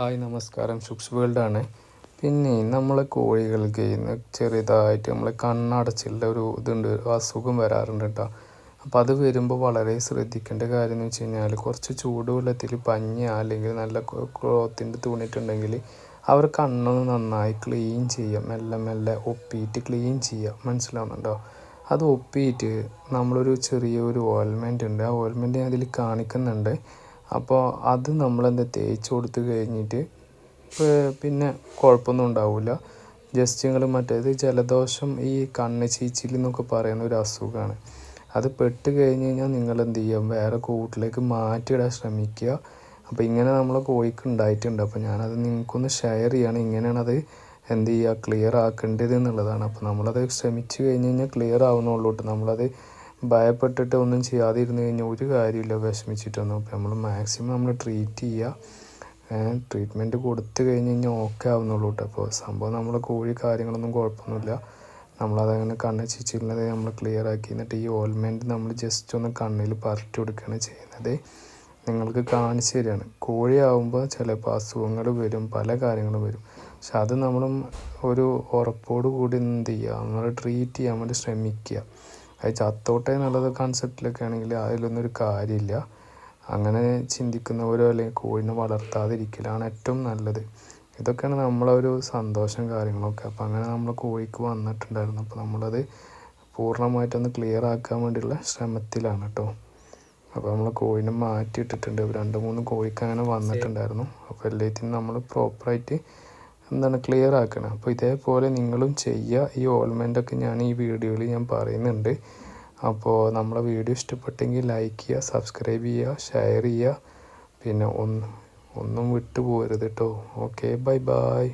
Hi നമസ്കാരം, ഷുക്സ് world ആണ്. പിന്നെ നമ്മളെ കോഴികൾക്ക് ഇന്ന് ചെറുതായിട്ട് നമ്മളെ കണ്ണടച്ചുള്ള ഒരു അസുഖം വരാറുണ്ട് കേട്ടോ. അപ്പോൾ അത് വരുമ്പോൾ വളരെ ശ്രദ്ധിക്കേണ്ട കാര്യം എന്ന് വെച്ച് കഴിഞ്ഞാൽ കുറച്ച് ചൂടുവെള്ളത്തിൽ പഞ്ഞി അല്ലെങ്കിൽ നല്ല ക്ലോത്തിൻ്റെ തുണിയിട്ടുണ്ടെങ്കിൽ അവർ കണ്ണൊന്ന് നന്നായി ക്ലീൻ ചെയ്യുക, മെല്ലെ മെല്ലെ ഒപ്പിയിട്ട് ക്ലീൻ ചെയ്യുക. മനസ്സിലാവുന്നുണ്ടോ? അത് ഒപ്പിയിട്ട് നമ്മളൊരു ചെറിയൊരു ഓയിൽമെൻ്റ് ഉണ്ട്, ആ ഓയിൽമെൻ്റ് ഞാൻ അതിൽ കാണിക്കുന്നുണ്ട്. അപ്പോൾ അത് നമ്മളെന്താ തേച്ച് കൊടുത്ത് കഴിഞ്ഞിട്ട് പിന്നെ കുഴപ്പമൊന്നും ഉണ്ടാവില്ല. ജസ്റ്റ് നിങ്ങൾ മറ്റേത് ജലദോഷം, ഈ കണ്ണ് ചീച്ചിൽ എന്നൊക്കെ പറയുന്ന ഒരു അസുഖമാണ്. അത് പെട്ട് കഴിഞ്ഞ് കഴിഞ്ഞാൽ നിങ്ങൾ എന്ത് ചെയ്യുക, വേറെ കൂട്ടിലേക്ക് മാറ്റിയിടാൻ ശ്രമിക്കുക. അപ്പോൾ ഇങ്ങനെ നമ്മളെ കോഴിക്ക് ഉണ്ടായിട്ടുണ്ട്. അപ്പോൾ ഞാനത് നിങ്ങൾക്കൊന്ന് ഷെയർ ചെയ്യണം. ഇങ്ങനെയാണത് എന്ത് ചെയ്യുക, ക്ലിയർ ആക്കേണ്ടത് എന്നുള്ളതാണ്. അപ്പോൾ നമ്മളത് ശ്രമിച്ചു കഴിഞ്ഞ് കഴിഞ്ഞാൽ ക്ലിയർ ആവുന്നുള്ളൂ കേട്ടോ. നമ്മളത് ഭയപ്പെട്ടിട്ട് ഒന്നും ചെയ്യാതിരുന്ന് കഴിഞ്ഞാൽ ഒരു കാര്യമില്ല, വിഷമിച്ചിട്ടൊന്നും. അപ്പോൾ നമ്മൾ മാക്സിമം നമ്മൾ ട്രീറ്റ് ചെയ്യുക. ട്രീറ്റ്മെൻറ്റ് കൊടുത്തു കഴിഞ്ഞ് കഴിഞ്ഞാൽ ഓക്കെ ആവുന്നുള്ളൂ കേട്ടോ. അപ്പോൾ സംഭവം നമ്മളെ കോഴി കാര്യങ്ങളൊന്നും കുഴപ്പമൊന്നുമില്ല. നമ്മളതങ്ങനെ കണ്ണ് ചിച്ചിരുന്നത് നമ്മൾ ക്ലിയർ ആക്കി, എന്നിട്ട് ഈ ഓയിൽമെൻറ്റ് നമ്മൾ ജസ്റ്റ് ഒന്ന് കണ്ണിൽ പരട്ടി കൊടുക്കുകയാണ് ചെയ്യുന്നത്. നിങ്ങൾക്ക് കാണിച്ചു തരികയാണ്. കോഴി ആവുമ്പോൾ ചിലപ്പോൾ അസുഖങ്ങൾ വരും, പല കാര്യങ്ങളും വരും. പക്ഷെ അത് നമ്മളും ഒരു ഉറപ്പോട് കൂടി എന്ത് ചെയ്യുക, നമ്മൾ ട്രീറ്റ് ചെയ്യാൻ വേണ്ടി ശ്രമിക്കുക. അത് ചത്തോട്ടെ എന്നുള്ളത് കൺസെപ്റ്റിലൊക്കെ ആണെങ്കിൽ അതിലൊന്നും ഒരു കാര്യമില്ല. അങ്ങനെ ചിന്തിക്കുന്നവരോ അല്ലെങ്കിൽ കോഴിനെ വളർത്താതിരിക്കലാണ് ഏറ്റവും നല്ലത്. ഇതൊക്കെയാണ് നമ്മളൊരു സന്തോഷം കാര്യങ്ങളൊക്കെ. അപ്പോൾ അങ്ങനെ നമ്മൾ കോഴിക്ക് വന്നിട്ടുണ്ടായിരുന്നു. അപ്പോൾ നമ്മളത് പൂർണ്ണമായിട്ടൊന്ന് ക്ലിയർ ആക്കാൻ വേണ്ടിയുള്ള ശ്രമത്തിലാണ് കേട്ടോ. അപ്പോൾ നമ്മൾ കോഴിനെ മാറ്റിയിട്ടിട്ടുണ്ട്. 2-3 കോഴിക്ക് അങ്ങനെ വന്നിട്ടുണ്ടായിരുന്നു. അപ്പോൾ എല്ലാത്തിനും നമ്മൾ പ്രോപ്പറായിട്ട് ക്ലിയർ ആക്കണം. അപ്പോൾ ഇതേപോലെ നിങ്ങളും ചെയ്യുക. ഈ ഓയിൽമെൻ്റൊക്കെ ഞാൻ ഈ വീഡിയോയിൽ ഞാൻ പറയുന്നുണ്ട്. അപ്പോൾ നമ്മളെ വീഡിയോ ഇഷ്ടപ്പെട്ടെങ്കിൽ ലൈക്ക് ചെയ്യുക, സബ്സ്ക്രൈബ് ചെയ്യുക, ഷെയർ ചെയ്യുക. പിന്നെ ഒന്നും വിട്ടു പോകരുത് കേട്ടോ. Okay, bye bye.